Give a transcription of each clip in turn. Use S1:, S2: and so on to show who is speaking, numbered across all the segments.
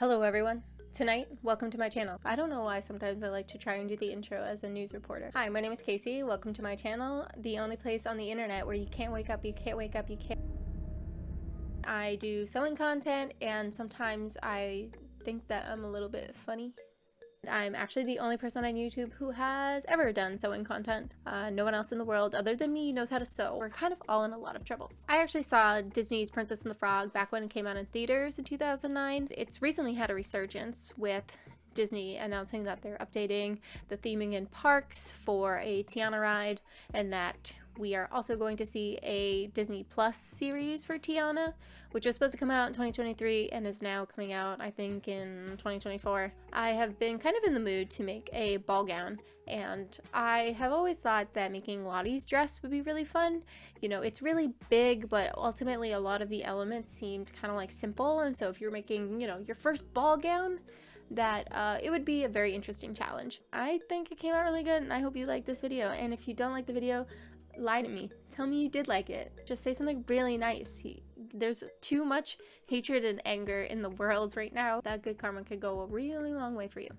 S1: Hello everyone. Tonight, welcome to my channel. I don't know why sometimes I like to try and do the intro as a news reporter. Hi, my name is Casey. Welcome to my channel, the only place on the internet where you can't wake up, you can't wake up, you can't. I do sewing content and sometimes I think that I'm a little bit funny. I'm actually the only person on YouTube who has ever done sewing content. No one else in the world other than me knows how to sew. We're kind of all in a lot of trouble. I actually saw Disney's Princess and the Frog back when it came out in theaters in 2009. It's recently had a resurgence with Disney announcing that they're updating the theming in parks for a Tiana ride, and that we are also going to see a Disney Plus series for Tiana, which was supposed to come out in 2023 and is now coming out, I think, in 2024. I have been kind of in the mood to make a ball gown, and I have always thought that making Lottie's dress would be really fun. You know, it's really big, but ultimately a lot of the elements seemed kind of like simple, and so if you're making, you know, your first ball gown, that it would be a very interesting challenge. I think it came out really good, and I hope you like this video. And if you don't like the video, lie to me. Tell me you did like it. Just say something really nice. There's too much hatred and anger in the world right now. That good karma could go a really long way for you.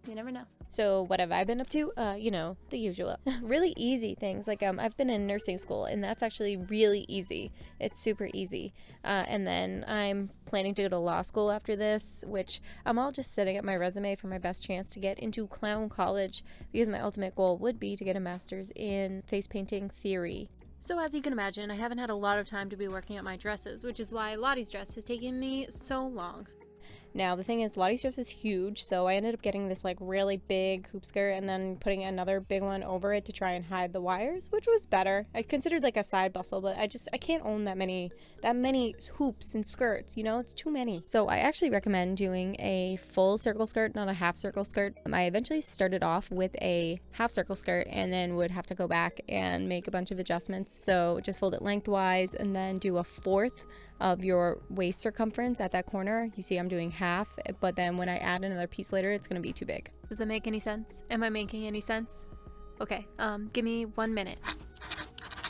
S1: You never know.
S2: So what have I been up to? You know, the usual. Really easy things. Like I've been in nursing school, and that's actually really easy. It's super easy. And then I'm planning to go to law school after this, which I'm all just setting up my resume for my best chance to get into clown college, because my ultimate goal would be to get a master's in face painting theory.
S1: So as you can imagine, I haven't had a lot of time to be working on my dresses, which is why Lottie's dress has taken me so long.
S2: Now, the thing is, Lottie's dress is huge, so I ended up getting this like really big hoop skirt and then putting another big one over it to try and hide the wires, which was better. I considered like a side bustle, but I can't own that many hoops and skirts, you know, it's too many. So I actually recommend doing a full circle skirt, not a half circle skirt. I eventually started off with a half circle skirt and then would have to go back and make a bunch of adjustments. So just fold it lengthwise and then do a fourth of your waist circumference at that corner. You see I'm doing half, but then when I add another piece later, it's gonna be too big.
S1: Does that make any sense? Am I making any sense? Okay, give me 1 minute.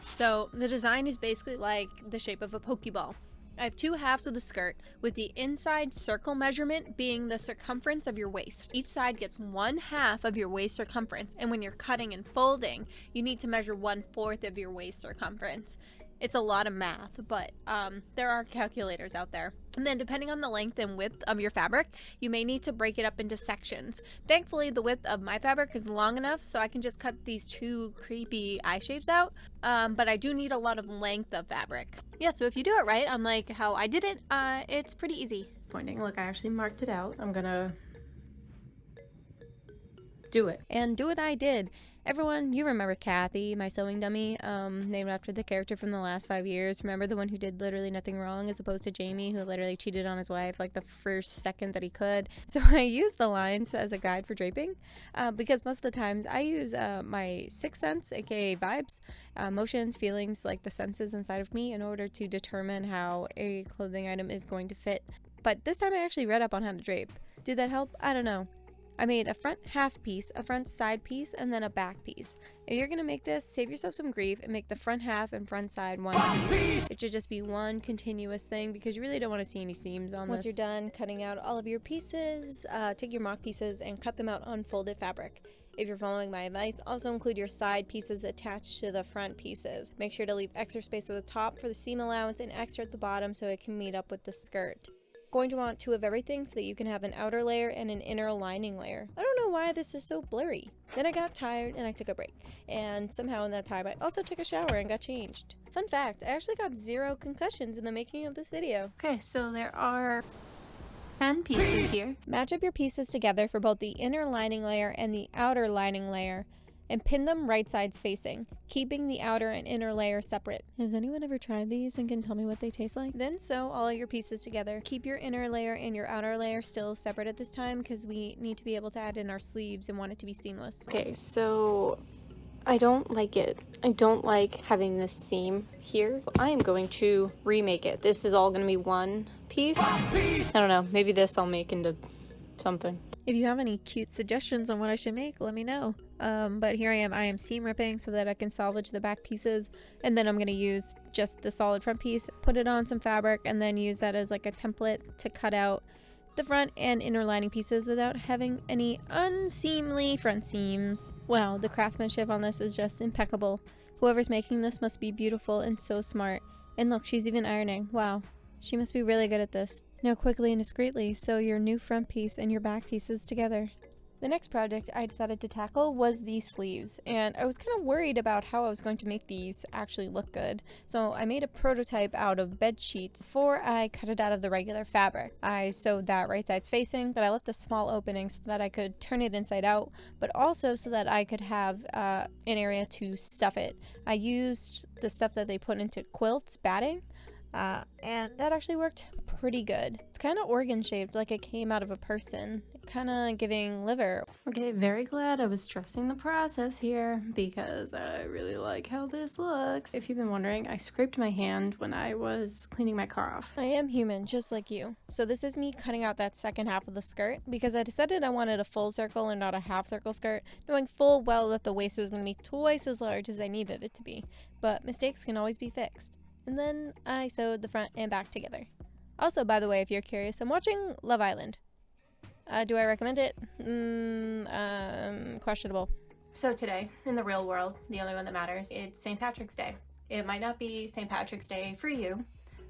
S1: So the design is basically like the shape of a Pokeball. I have two halves of the skirt, with the inside circle measurement being the circumference of your waist. Each side gets 1/2 of your waist circumference, and when you're cutting and folding, you need to measure 1/4 of your waist circumference. It's a lot of math, but there are calculators out there. And then depending on the length and width of your fabric, you may need to break it up into sections. Thankfully, the width of my fabric is long enough so I can just cut these two creepy eye shapes out, but I do need a lot of length of fabric. Yeah, so if you do it right, unlike how I did it, it's pretty easy. Look, I actually marked it out. I'm gonna do it.
S2: And do what I did. Everyone, you remember Kathy, my sewing dummy, named after the character from the last 5 years. Remember the one who did literally nothing wrong, as opposed to Jamie, who literally cheated on his wife like the first second that he could. So I use the lines as a guide for draping, because most of the times I use my sixth sense, aka vibes, emotions, feelings, like the senses inside of me, in order to determine how a clothing item is going to fit. But this time I actually read up on how to drape. Did that help? I don't know. I made a front half piece, a front side piece, and then a back piece. If you're gonna make this, save yourself some grief and make the front half and front side one piece. It should just be one continuous thing, because you really don't want to see any seams on this. Once you're done cutting out all of your pieces, take your mock pieces and cut them out on folded fabric. If you're following my advice, also include your side pieces attached to the front pieces. Make sure to leave extra space at the top for the seam allowance and extra at the bottom so it can meet up with the skirt. Going to want 2 of everything so that you can have an outer layer and an inner lining layer. I don't know why this is so blurry. Then I got tired and I took a break. And somehow in that time I also took a shower and got changed. Fun fact, I actually got 0 concussions in the making of this video.
S1: Okay, so there are 10 pieces here.
S2: Match up your pieces together for both the inner lining layer and the outer lining layer, and pin them right sides facing, keeping the outer and inner layer separate. Has anyone ever tried these and can tell me what they taste like? Then sew all your pieces together. Keep your inner layer and your outer layer still separate at this time, because we need to be able to add in our sleeves and want it to be seamless.
S1: Okay, so I don't like it. I don't like having this seam here. I am going to remake it. This is all going to be one piece. I don't know, maybe this I'll make into something.
S2: If you have any cute suggestions on what I should make, let me know. But here I am seam ripping so that I can salvage the back pieces, and then I'm going to use just the solid front piece, put it on some fabric, and then use that as like a template to cut out the front and inner lining pieces without having any unseemly front seams. Wow, the craftsmanship on this is just impeccable. Whoever's making this must be beautiful and so smart. And look, she's even ironing. Wow, she must be really good at this. Now quickly and discreetly sew your new front piece and your back pieces together. The next project I decided to tackle was these sleeves, and I was kind of worried about how I was going to make these actually look good. So I made a prototype out of bed sheets before I cut it out of the regular fabric. I sewed that right sides facing, but I left a small opening so that I could turn it inside out, but also so that I could have an area to stuff it. I used the stuff that they put into quilts, batting, and that actually worked pretty good. It's kind of organ shaped, like it came out of a person, kind of giving liver. Okay, very glad I was trusting the process here because I really like how this looks. If you've been wondering, I scraped my hand when I was cleaning my car off. I am human, just like you. So this is me cutting out that second half of the skirt because I decided I wanted a full circle and not a half circle skirt, knowing full well that the waist was going to be twice as large as I needed it to be. But mistakes can always be fixed. And then I sewed the front and back together. Also, by the way, if you're curious, I'm watching Love Island. Do I recommend it? Questionable.
S1: So today, in the real world, the only one that matters, it's St. Patrick's Day. It might not be St. Patrick's Day for you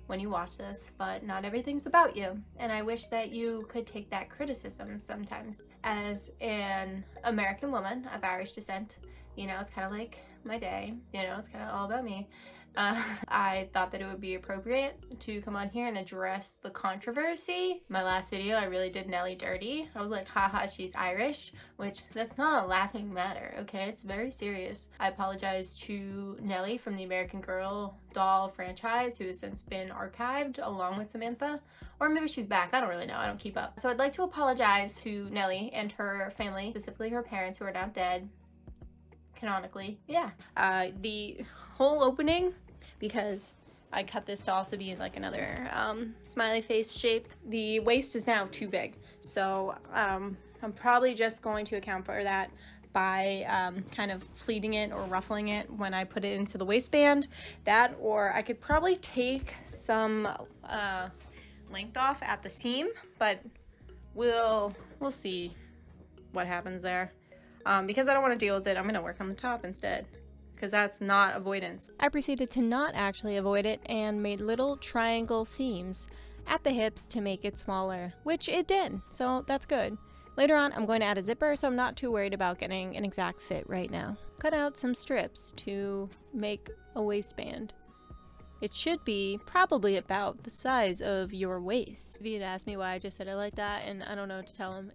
S1: when you watch this, but not everything's about you. And I wish that you could take that criticism sometimes. As an American woman of Irish descent, you know, it's kind of like my day, you know, it's kind of all about me. I thought that it would be appropriate to come on here and address the controversy. My last video, I really did Nellie dirty. I was like, haha, she's Irish, which that's not a laughing matter, okay? It's very serious. I apologize to Nellie from the American Girl doll franchise, who has since been archived along with Samantha. Or maybe she's back, I don't really know, I don't keep up. So I'd like to apologize to Nellie and her family, specifically her parents who are now dead, canonically. Yeah. The whole opening, because I cut this to also be like another smiley face shape. The waist is now too big, so I'm probably just going to account for that by kind of pleating it or ruffling it when I put it into the waistband. That, or I could probably take some length off at the seam, but we'll see what happens there. Because I don't want to deal with it, I'm gonna work on the top instead, because that's not avoidance.
S2: I proceeded to not actually avoid it and made little triangle seams at the hips to make it smaller, which it did, so that's good. Later on, I'm going to add a zipper, so I'm not too worried about getting an exact fit right now. Cut out some strips to make a waistband. It should be probably about the size of your waist. If he had asked me why I just said it like that, and I don't know what to tell him,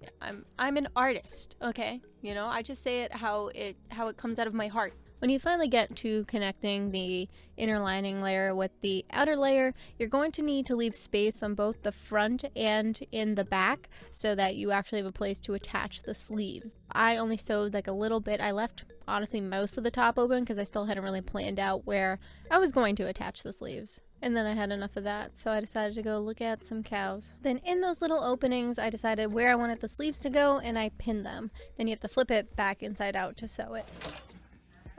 S2: I'm an artist, okay? You know, I just say it how it comes out of my heart. When you finally get to connecting the inner lining layer with the outer layer, you're going to need to leave space on both the front and in the back so that you actually have a place to attach the sleeves. I only sewed like a little bit. I left honestly most of the top open because I still hadn't really planned out where I was going to attach the sleeves. And then I had enough of that, so I decided to go look at some cows. Then in those little openings, I decided where I wanted the sleeves to go, and I pinned them. Then you have to flip it back inside out to sew it.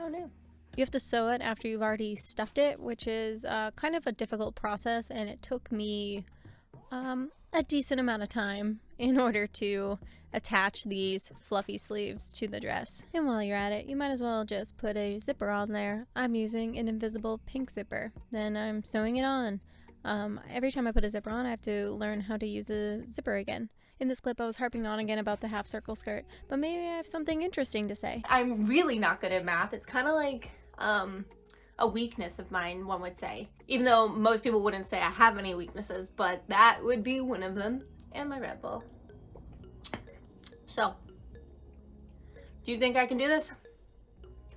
S2: Oh no. You have to sew it after you've already stuffed it, which is kind of a difficult process, and it took me a decent amount of time in order to attach these fluffy sleeves to the dress. And while you're at it, you might as well just put a zipper on there. I'm using an invisible pink zipper. Then I'm sewing it on. Every time I put a zipper on, I have to learn how to use a zipper again. In this clip, I was harping on again about the half circle skirt, but maybe I have something interesting to say.
S1: I'm really not good at math. It's kind of like a weakness of mine, one would say. Even though most people wouldn't say I have any weaknesses, but that would be one of them. And my Red Bull. So, do you think I can do this?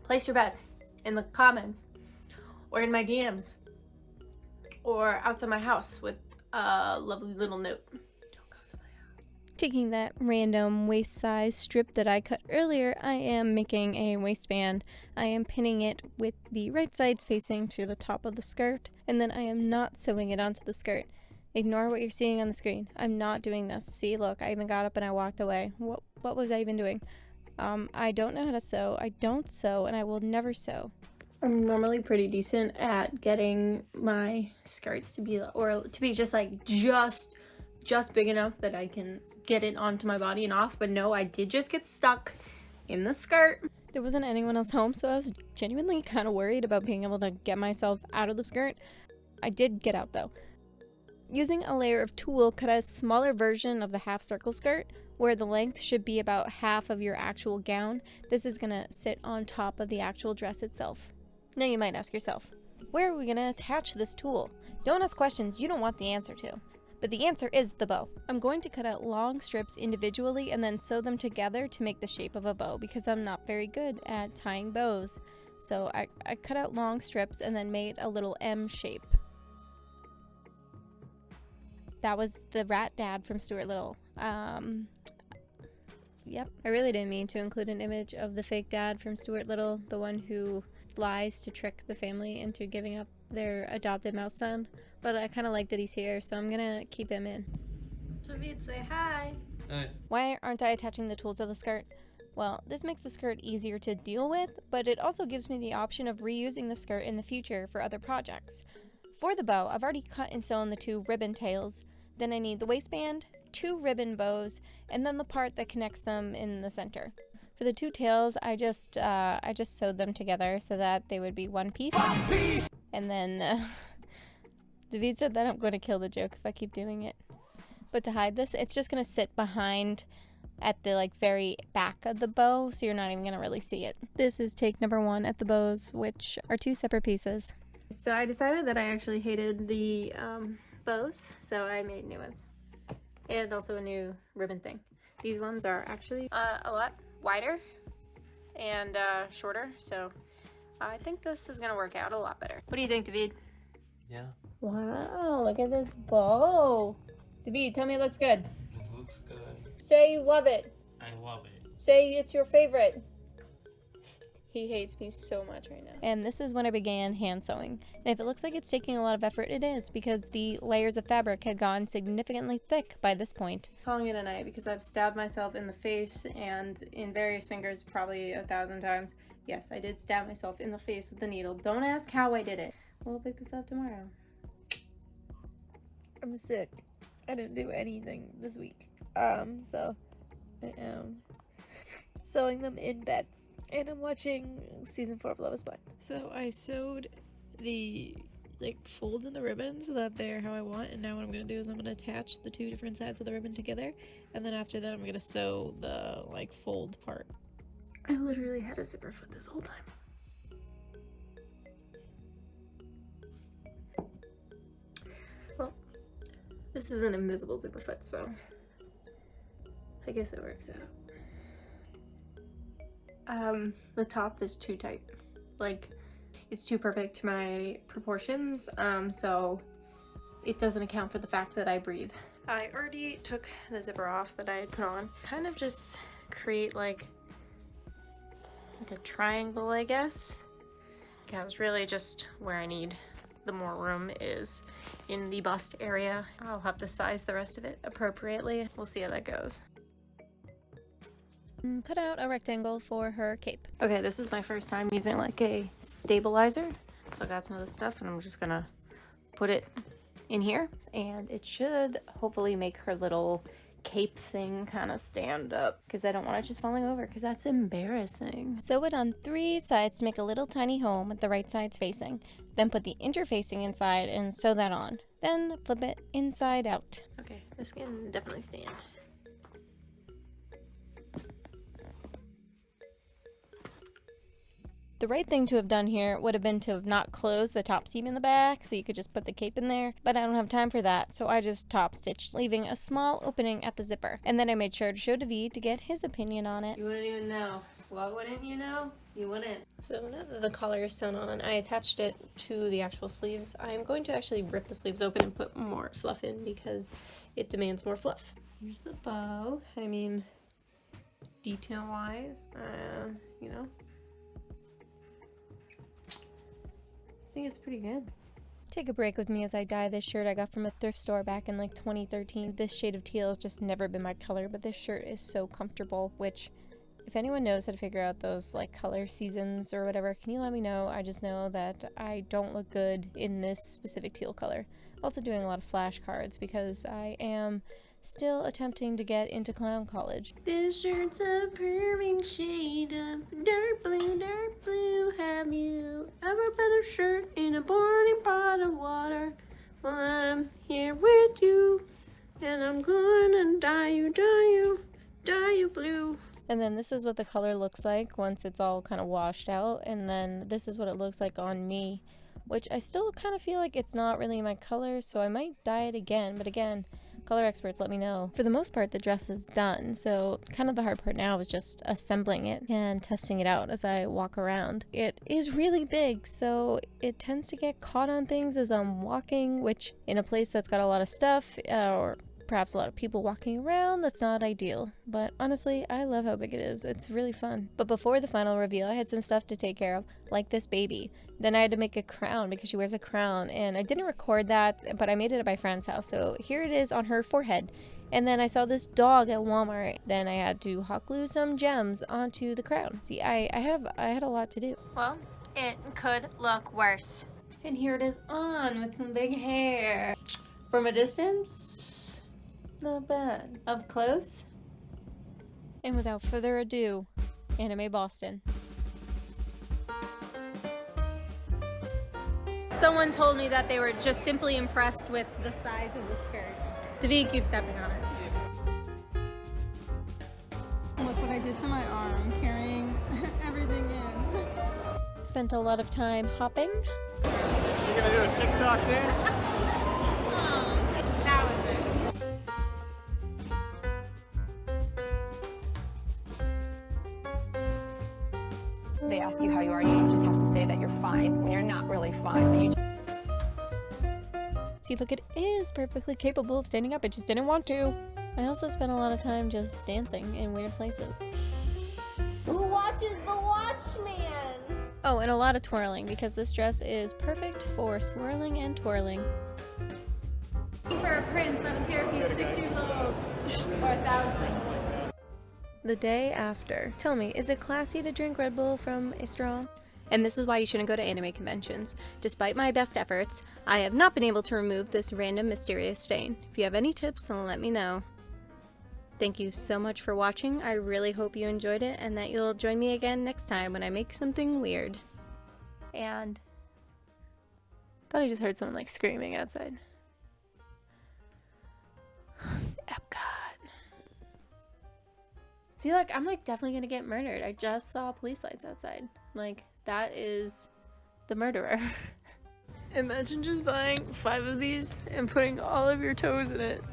S1: Place your bets in the comments, or in my DMs, or outside my house with a lovely little note.
S2: Taking that random waist size strip that I cut earlier, I am making a waistband. I am pinning it with the right sides facing to the top of the skirt, and then I am not sewing it onto the skirt. Ignore what you're seeing on the screen. I'm not doing this. See, look, I even got up and I walked away. What was I even doing? I don't know how to sew. I don't sew, and I will never sew. I'm normally pretty decent at getting my skirts to be, or to be just
S1: just big enough that I can get it onto my body and off, but no, I did just get stuck in the skirt.
S2: There wasn't anyone else home, so I was genuinely kind of worried about being able to get myself out of the skirt. I did get out though. Using a layer of tulle, cut a smaller version of the half circle skirt, where the length should be about half of your actual gown. This is gonna sit on top of the actual dress itself. Now you might ask yourself, where are we gonna attach this tulle? Don't ask questions you don't want the answer to. But the answer is the bow. I'm going to cut out long strips individually and then sew them together to make the shape of a bow because I'm not very good at tying bows. So I cut out long strips and then made a little M shape. That was the rat dad from Stuart Little. Yep. I really didn't mean to include an image of the fake dad from Stuart Little, the one who lies to trick the family into giving up their adopted mouse son. But I kind of like that he's here, so I'm gonna keep him in.
S1: David, say hi.
S3: Hi.
S2: Why aren't I attaching the tulle to the skirt? Well, this makes the skirt easier to deal with, but it also gives me the option of reusing the skirt in the future for other projects. For the bow, I've already cut and sewn the 2 ribbon tails. Then I need the waistband, 2 ribbon bows, and then the part that connects them in the center. For the 2 tails, I just sewed them together so that they would be one piece. And then David said that I'm going to kill the joke if I keep doing it. But to hide this, it's just going to sit behind at the very back of the bow, so you're not even going to really see it. This is take number 1 at the bows, which are 2 separate pieces.
S1: So I decided that I actually hated the bows, so I made new ones. And also a new ribbon thing. These ones are actually a lot wider and shorter, so I think this is gonna work out a lot better. What do you think, David?
S3: Yeah,
S1: Wow, look at this bow. David, tell me it looks good.
S3: it looks good.
S1: Say you love it.
S3: I love it.
S1: Say it's your favorite. He hates me so much right now.
S2: And this is when I began hand sewing. And if it looks like it's taking a lot of effort, it is, because the layers of fabric had gone significantly thick by this point.
S1: Calling it a night because I've stabbed myself in the face and in various fingers probably 1,000 times. Yes, I did stab myself in the face with the needle. Don't ask how I did it. We'll pick this up tomorrow.
S4: I'm sick. I didn't do anything this week. So I am sewing them in bed. And I'm watching season 4 of Love is Blind. So I sewed the folds in the ribbon so that they're how I want, and now what I'm gonna do is I'm gonna attach the 2 different sides of the ribbon together, and then after that I'm gonna sew the fold part. I literally had a zipper foot this whole time. Well, this is an invisible zipper foot, so I guess it works out. The top is too tight. It's too perfect to my proportions, so it doesn't account for the fact that I breathe. I already took the zipper off that I had put on. Kind of just create like a triangle, I guess. Okay, I was really just where I need the more room is in the bust area. I'll have to size the rest of it appropriately. We'll see how that goes.
S2: Cut out a rectangle for her cape.
S1: Okay, this is my first time using a stabilizer. So I got some of this stuff and I'm just gonna put it in here and it should hopefully make her little cape thing kind of stand up because I don't want it just falling over because that's embarrassing.
S2: Sew it on 3 sides to make a little tiny home with the right sides facing. Then put the interfacing inside and sew that on. Then flip it inside out.
S1: Okay, this can definitely stand.
S2: The right thing to have done here would have been to have not closed the top seam in the back so you could just put the cape in there, but I don't have time for that, so I just top stitched, leaving a small opening at the zipper. And then I made sure to show David to get his opinion on it.
S1: You wouldn't even know. What wouldn't you know? You wouldn't. So now that the collar is sewn on, I attached it to the actual sleeves. I'm going to actually rip the sleeves open and put more fluff in because it demands more fluff. Here's the bow. I mean, detail-wise, you know. I think it's pretty good.
S2: Take a break with me as I dye this shirt I got from a thrift store back in 2013. This shade of teal has just never been my color, but this shirt is so comfortable, which If anyone knows how to figure out those like color seasons or whatever, can you let me know? I just know that I don't look good in this specific teal color. Also doing a lot of flashcards because I am still attempting to get into clown college.
S4: This shirt's a perfect shade of dark blue, dark blue. Have you ever put a shirt in a boiling pot of water? Well, I'm here with you, and I'm gonna dye you, dye you, dye you blue.
S2: And then this is what the color looks like once it's all kind of washed out, and then this is what it looks like on me, which I still kind of feel like it's not really my color, so I might dye it again, but again, color experts, let me know. For the most part, the dress is done, so kind of the hard part now is just assembling it and testing it out as I walk around. It is really big, so it tends to get caught on things as I'm walking, which in a place that's got a lot of stuff, or perhaps a lot of people walking around, that's not ideal. But honestly, I love how big it is. It's really fun. But before the final reveal, I had some stuff to take care of, like this baby. Then I had to make a crown because she wears a crown, and I didn't record that, but I made it at my friend's house. So here it is on her forehead. And then I saw this dog at Walmart. Then I had to hot glue some gems onto the crown. See, I had a lot to do.
S1: Well, it could look worse. And here it is on with some big hair. From a distance, not bad. Up close?
S2: And without further ado, Anime Boston.
S1: Someone told me that they were just simply impressed with the size of the skirt. David keeps stepping on it. Look what I did to my arm, carrying everything in.
S2: Spent a lot of time hopping.
S5: You gonna do a TikTok dance?
S1: That was it.
S6: They ask you how you are, you just have to say that you're fine when you're not really fine. But you
S2: See, look, it is perfectly capable of standing up. It just didn't want to. I also spent a lot of time just dancing in weird places.
S1: Who watches the Watchman?
S2: Oh, and a lot of twirling because this dress is perfect for swirling and twirling.
S1: For a prince, I don't care if he's 6 years old or 1,000.
S2: The day after. Tell me, is it classy to drink Red Bull from a straw? And this is why you shouldn't go to anime conventions. Despite my best efforts, I have not been able to remove this random mysterious stain. If you have any tips, then let me know. Thank you so much for watching. I really hope you enjoyed it and that you'll join me again next time when I make something weird.
S1: And thought I just heard someone like screaming outside. Epcot. See, like, I'm like definitely gonna get murdered. I just saw police lights outside. Like, that is the murderer. Imagine just buying 5 of these and putting all of your toes in it.